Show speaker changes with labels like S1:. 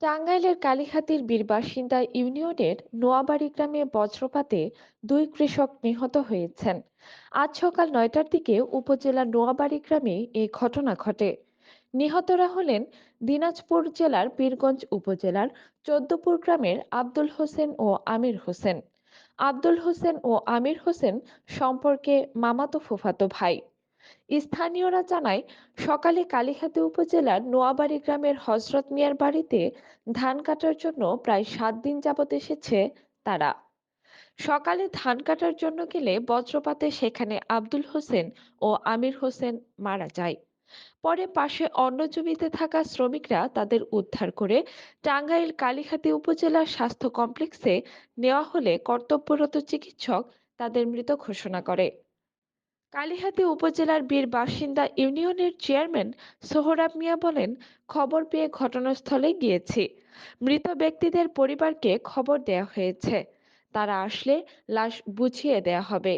S1: টাঙ্গাইলের কালিহাতীর বীর বাসিন্দা ইউনিয়নের নোয়াবাড়ি গ্রামে বজ্রপাতে দুই কৃষক নিহত হয়েছেন। আজ সকাল 9টার দিকে উপজেলার নোয়াবাড়ি গ্রামে এই ঘটনা ঘটে। নিহতরা হলেন দিনাজপুর জেলার পীরগঞ্জ উপজেলার চৌদ্দপুর গ্রামের আব্দুল হোসেন ও আমির হোসেন। আব্দুল হোসেন ও আমির হোসেন সম্পর্কে মামাতো ফুফাতো ভাই। স্থানীয়রা জানায়, সকালে কালিহাতী উপজেলার নোয়াবাড়ি গ্রামের হযরত মিয়ার বাড়িতে ধান কাটার জন্য প্রায় 7 দিন যাবত এসেছে তারা। সকালে ধান কাটার জন্য গেলে বজ্রপাতে সেখানে আব্দুল হোসেন ও আমির হোসেন মারা যায়। পরে পাশে অন্য জমিতে থাকা শ্রমিকরা তাদের উদ্ধার করে টাঙ্গাইল কালিহাতী উপজেলা স্বাস্থ্য কমপ্লেক্সে নেওয়া হলে কর্তব্যরত চিকিৎসক তাদের মৃত ঘোষণা করে। কালিহাতী উপজেলার বীর বাসিন্দা ইউনিয়নের চেয়ারম্যান সোহরাব মিয়া বলেন, খবর পেয়ে ঘটনাস্থলে গিয়েছি। মৃত ব্যক্তিদের পরিবারকে খবর দেয়া হয়েছে, তারা আসলে লাশ বুঝিয়ে দেয়া হবে।